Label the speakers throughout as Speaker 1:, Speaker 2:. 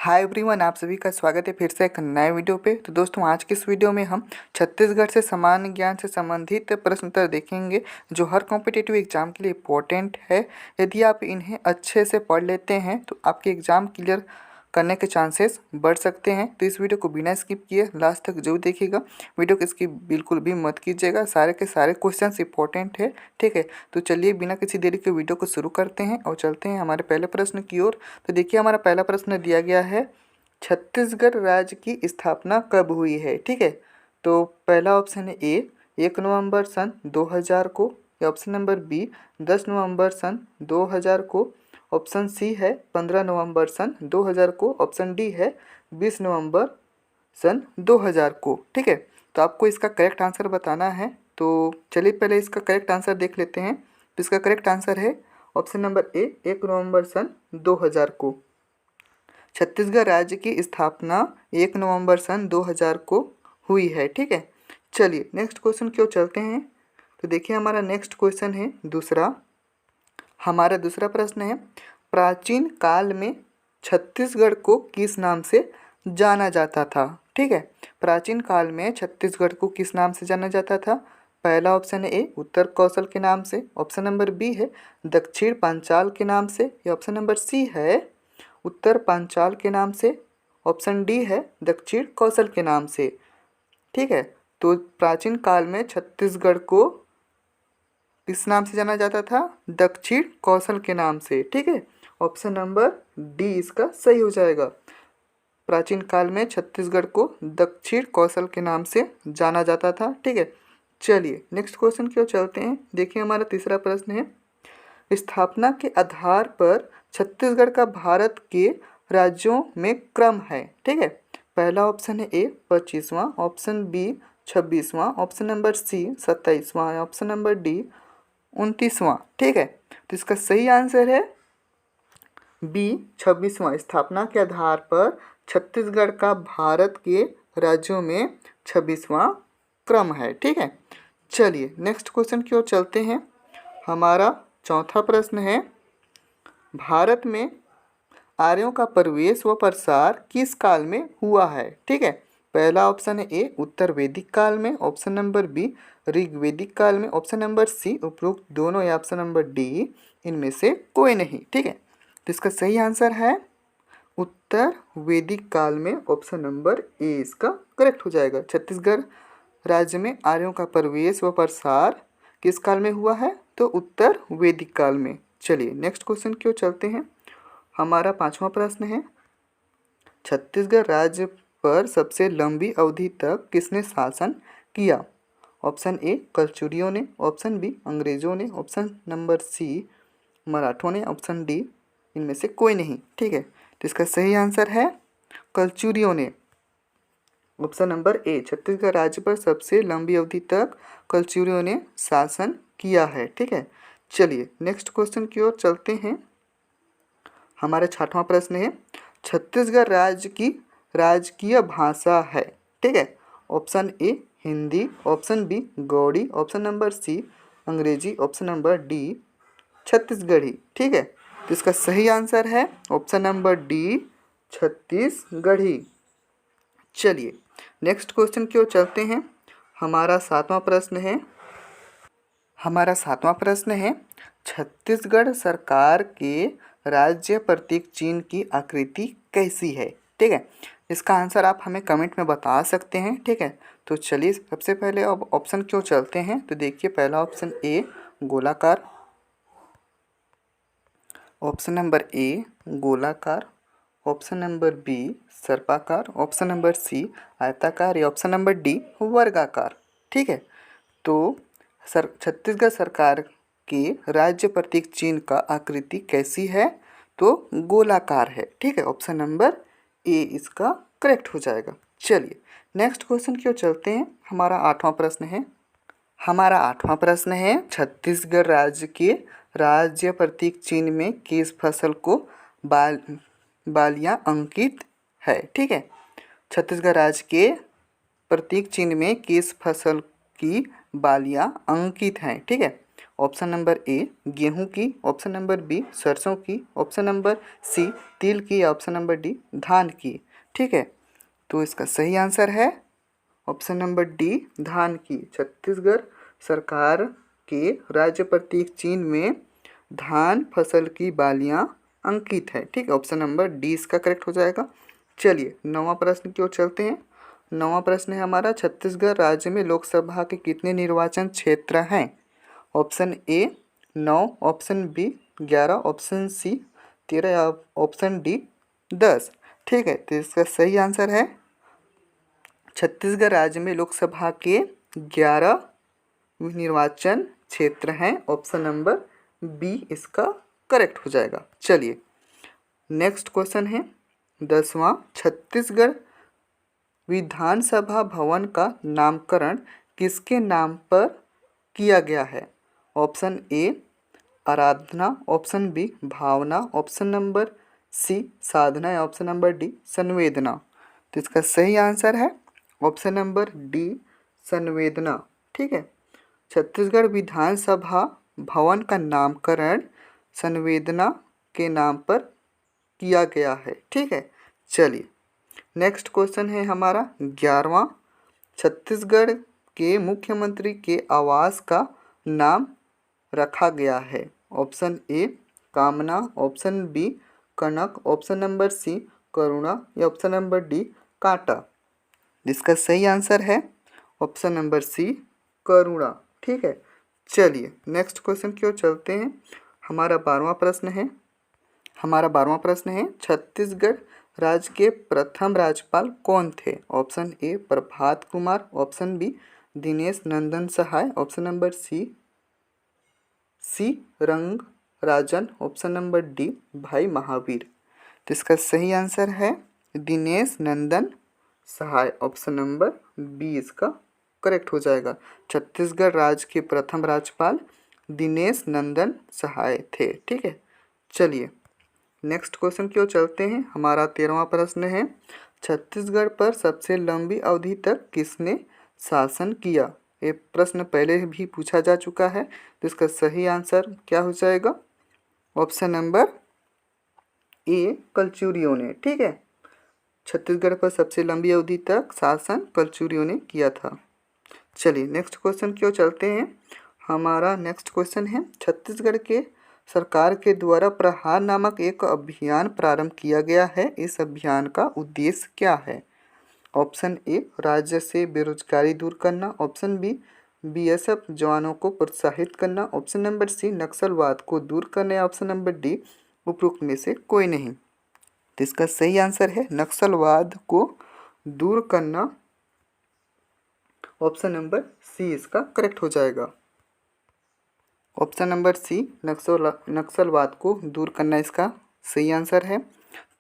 Speaker 1: Hi everyone, आप सभी का स्वागत है फिर से एक नए वीडियो पे। तो दोस्तों, आज के इस वीडियो में हम छत्तीसगढ़ से सामान्य ज्ञान से संबंधित प्रश्न उत्तर देखेंगे जो हर कॉम्पिटिटिव एग्जाम के लिए इम्पोर्टेंट है। यदि आप इन्हें अच्छे से पढ़ लेते हैं तो आपके एग्ज़ाम क्लियर करने के चांसेस बढ़ सकते हैं। तो इस वीडियो को बिना स्किप किए लास्ट तक जरूर देखिएगा। वीडियो को स्किप बिल्कुल भी मत कीजिएगा, सारे के सारे क्वेश्चंस इंपॉर्टेंट है, ठीक है। तो चलिए बिना किसी देरी के वीडियो को शुरू करते हैं और चलते हैं हमारे पहले प्रश्न की ओर। तो देखिए, हमारा पहला प्रश्न दिया गया है, छत्तीसगढ़ राज्य की स्थापना कब हुई है, ठीक है। तो पहला ऑप्शन है ए 1 नवंबर सन 2000 को, या ऑप्शन नंबर बी 10 नवंबर सन 2000 को, ऑप्शन सी है 15 नवंबर सन 2000 को, ऑप्शन डी है 20 नवंबर सन 2000 को, ठीक है। तो आपको इसका करेक्ट आंसर बताना है। तो चलिए पहले इसका करेक्ट आंसर देख लेते हैं। तो इसका करेक्ट आंसर है ऑप्शन नंबर ए 1 नवंबर सन 2000 को। छत्तीसगढ़ राज्य की स्थापना 1 नवंबर सन 2000 को हुई है, ठीक है। चलिए नेक्स्ट क्वेश्चन की ओर चलते हैं। तो देखिए, हमारा नेक्स्ट क्वेश्चन है दूसरा। हमारा दूसरा प्रश्न है, प्राचीन काल में छत्तीसगढ़ को किस नाम से जाना जाता था, ठीक है। प्राचीन काल में छत्तीसगढ़ को किस नाम से जाना जाता था। पहला ऑप्शन है ए उत्तर कौशल के नाम से, ऑप्शन नंबर बी है दक्षिण पांचाल के नाम से, या ऑप्शन नंबर सी है उत्तर पांचाल के नाम से, ऑप्शन डी है दक्षिण कौशल के नाम से, ठीक है। तो प्राचीन काल में छत्तीसगढ़ को किस नाम से जाना जाता था, दक्षिण कौशल के नाम से, ठीक है। ऑप्शन नंबर डी इसका सही हो जाएगा। प्राचीन काल में छत्तीसगढ़ को दक्षिण कौशल के नाम से जाना जाता था, ठीक है। चलिए नेक्स्ट क्वेश्चन की ओर चलते हैं। देखिए, हमारा तीसरा प्रश्न है, स्थापना के आधार पर छत्तीसगढ़ का भारत के राज्यों में क्रम है, ठीक है। पहला ऑप्शन है ए 25वां, ऑप्शन बी 26वां, ऑप्शन नंबर सी 27वां, ऑप्शन नंबर डी 29वां, ठीक है। तो इसका सही आंसर है बी 26वां। स्थापना के आधार पर छत्तीसगढ़ का भारत के राज्यों में 26वां क्रम है, ठीक है। चलिए नेक्स्ट क्वेश्चन की ओर चलते हैं। हमारा चौथा प्रश्न है, भारत में आर्यों का प्रवेश व प्रसार किस काल में हुआ है, ठीक है। पहला ऑप्शन है ए उत्तर वैदिक काल में, ऑप्शन नंबर बी ऋग्वैदिक काल में, ऑप्शन नंबर सी उपरोक्त दोनों, या ऑप्शन नंबर डी इनमें से कोई नहीं, ठीक है। तो इसका सही आंसर है उत्तर वैदिक काल में, ऑप्शन नंबर ए इसका करेक्ट हो जाएगा। छत्तीसगढ़ राज्य में आर्यों का प्रवेश व प्रसार किस काल में हुआ है, तो उत्तर वैदिक काल में। चलिए नेक्स्ट क्वेश्चन की ओर चलते हैं। हमारा पांचवा प्रश्न है, छत्तीसगढ़ राज्य पर सबसे लंबी अवधि तक किसने शासन किया। ऑप्शन ए कलचुरियों ने, ऑप्शन बी अंग्रेजों ने, ऑप्शन नंबर सी मराठों ने, ऑप्शन डी इनमें से कोई नहीं, ठीक है। तो इसका सही आंसर है कलचुरियों ने, ऑप्शन नंबर ए। छत्तीसगढ़ राज्य पर सबसे लंबी अवधि तक कलचुरियों ने शासन किया है, ठीक है। चलिए नेक्स्ट क्वेश्चन की ओर चलते हैं। हमारा छठवां प्रश्न है, छत्तीसगढ़ राज्य की राजकीय भाषा है, ठीक है। Option A Hindi, option B गौड़ी, ऑप्शन नंबर सी अंग्रेजी, ऑप्शन नंबर डी छत्तीसगढ़ी, ठीक है। तो इसका सही आंसर है ऑप्शन नंबर डी छत्तीसगढ़ी। चलिए नेक्स्ट क्वेश्चन की ओर चलते हैं। हमारा सातवां प्रश्न है, छत्तीसगढ़ सरकार के राज्य प्रतीक चिन्ह की आकृति कैसी है, ठीक है। इसका आंसर आप हमें कमेंट में बता सकते हैं, ठीक है। तो चलिए सबसे पहले अब ऑप्शन की ओर चलते हैं। तो देखिए, पहला ऑप्शन ए गोलाकार, ऑप्शन नंबर ए गोलाकार, ऑप्शन नंबर बी सर्पाकार, ऑप्शन नंबर सी आयताकार, या ऑप्शन नंबर डी वर्गाकार, ठीक है। तो छत्तीसगढ़ सरकार के राज्य प्रतीक चिन्ह का आकृति कैसी है, तो गोलाकार है, ठीक है। ऑप्शन नंबर ए इसका करेक्ट हो जाएगा। चलिए नेक्स्ट क्वेश्चन की ओर चलते हैं। हमारा आठवां प्रश्न है, छत्तीसगढ़ राज्य के राज्य प्रतीक चिन्ह में किस फसल को बालियां अंकित है, ठीक है। छत्तीसगढ़ राज्य के प्रतीक चिन्ह में किस फसल की बालियां अंकित हैं, ठीक है। ऑप्शन नंबर ए गेहूं की, ऑप्शन नंबर बी सरसों की, ऑप्शन नंबर सी तिल की, या ऑप्शन नंबर डी धान की। ठीक है, तो इसका सही आंसर है ऑप्शन नंबर डी धान की। छत्तीसगढ़ सरकार के राज्य प्रतीक चिन्ह में धान फसल की बालियां अंकित है। ठीक है, ऑप्शन नंबर डी इसका करेक्ट हो जाएगा। चलिए 9वां प्रश्न की ओर चलते हैं। 9वां प्रश्न है हमारा, छत्तीसगढ़ राज्य में लोकसभा के कितने निर्वाचन क्षेत्र हैं? Option A 9, option B 11, option C 13 या ऑप्शन डी 10। ठीक है, तो इसका सही आंसर है छत्तीसगढ़ राज्य में लोकसभा के 11 निर्वाचन क्षेत्र हैं। ऑप्शन नंबर बी इसका करेक्ट हो जाएगा। चलिए नेक्स्ट क्वेश्चन है 10वां, छत्तीसगढ़ विधानसभा भवन का नामकरण किसके नाम पर किया गया है? ऑप्शन ए आराधना, ऑप्शन बी भावना, ऑप्शन नंबर सी साधना या ऑप्शन नंबर डी संवेदना। तो इसका सही आंसर है ऑप्शन नंबर डी संवेदना। ठीक है, छत्तीसगढ़ विधानसभा भवन का नामकरण संवेदना के नाम पर किया गया है। ठीक है, चलिए नेक्स्ट क्वेश्चन है हमारा 11वां, छत्तीसगढ़ के मुख्यमंत्री के आवास का नाम रखा गया है। ऑप्शन ए कामना, ऑप्शन बी कनक, ऑप्शन नंबर सी करुणा या ऑप्शन नंबर डी कांटा। जिसका सही आंसर है ऑप्शन नंबर सी करुणा। ठीक है, चलिए नेक्स्ट क्वेश्चन की ओर चलते हैं। हमारा 12वां प्रश्न है छत्तीसगढ़ राज्य के प्रथम राज्यपाल कौन थे? Option A Prabhat Kumar, option B Dinesh Nandan Sahay, option number C Rangarajan, option number D भाई महावीर। तो इसका सही आंसर है Dinesh Nandan Sahay, option number B इसका करेक्ट हो जाएगा। छत्तीसगढ़ राज्य के प्रथम राज्यपाल दिनेश नंदन सहाय थे। ठीक है, चलिए नेक्स्ट क्वेश्चन की ओर चलते हैं। हमारा 13वां प्रश्न है छत्तीसगढ़ पर सबसे लंबी अवधि तक किसने शासन किया? ये प्रश्न पहले भी पूछा जा चुका है, तो इसका सही आंसर क्या हो जाएगा? ऑप्शन नंबर ए कलचुरियों ने। ठीक है, छत्तीसगढ़ पर सबसे लंबी अवधि तक शासन कलचुरियों ने किया था। चलिए नेक्स्ट क्वेश्चन की ओर चलते हैं। हमारा नेक्स्ट क्वेश्चन है छत्तीसगढ़ के सरकार के द्वारा प्रहार नामक एक अभियान प्रारंभ किया गया है। इस अभियान का उद्देश्य क्या है? ऑप्शन ए राज्य से बेरोजगारी दूर करना, ऑप्शन बी बीएसएफ जवानों को प्रोत्साहित करना, ऑप्शन नंबर सी नक्सलवाद को दूर करना, ऑप्शन नंबर डी उपरोक्त में से कोई नहीं। तो इसका सही आंसर है नक्सलवाद को दूर करना, ऑप्शन नंबर सी इसका करेक्ट हो जाएगा। ऑप्शन नंबर सी नक्सलवाद को दूर करना इसका सही आंसर है।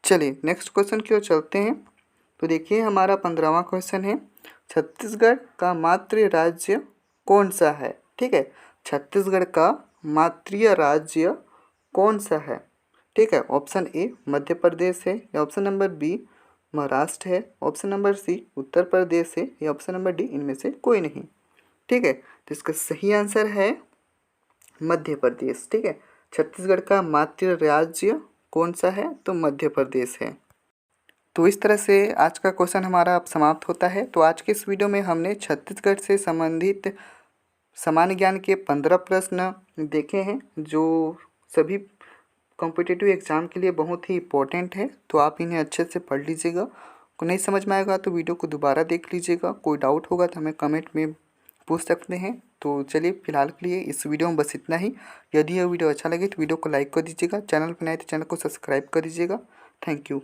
Speaker 1: चलिए नेक्स्ट क्वेश्चन की ओर चलते हैं। तो देखिए हमारा 15वां क्वेश्चन है छत्तीसगढ़ का मातृ राज्य कौन सा है? ठीक है, छत्तीसगढ़ का मातृ राज्य कौन सा है? ठीक है, ऑप्शन ए मध्य प्रदेश है, या ऑप्शन नंबर बी महाराष्ट्र है, ऑप्शन नंबर सी उत्तर प्रदेश है, या ऑप्शन नंबर डी इनमें से कोई नहीं। ठीक है, तो इसका सही आंसर है मध्य प्रदेश। ठीक है, छत्तीसगढ़ का मातृ राज्य कौन सा है? तो मध्य प्रदेश है। तो इस तरह से आज का क्वेश्चन हमारा अब समाप्त होता है। तो आज के इस वीडियो में हमने छत्तीसगढ़ से संबंधित सामान्य ज्ञान के 15 प्रश्न देखे हैं, जो सभी कॉम्पिटिटिव एग्ज़ाम के लिए बहुत ही इम्पोर्टेंट है। तो आप इन्हें अच्छे से पढ़ लीजिएगा। को नहीं समझ में आएगा तो वीडियो को दोबारा देख लीजिएगा। कोई डाउट होगा तो हमें कमेंट में पूछ सकते हैं। तो चलिए फिलहाल के लिए इस वीडियो में बस इतना ही। यदि यह वीडियो अच्छा लगे तो वीडियो को लाइक कर दीजिएगा। चैनल पर नए तो चैनल को सब्सक्राइब कर दीजिएगा। Thank you.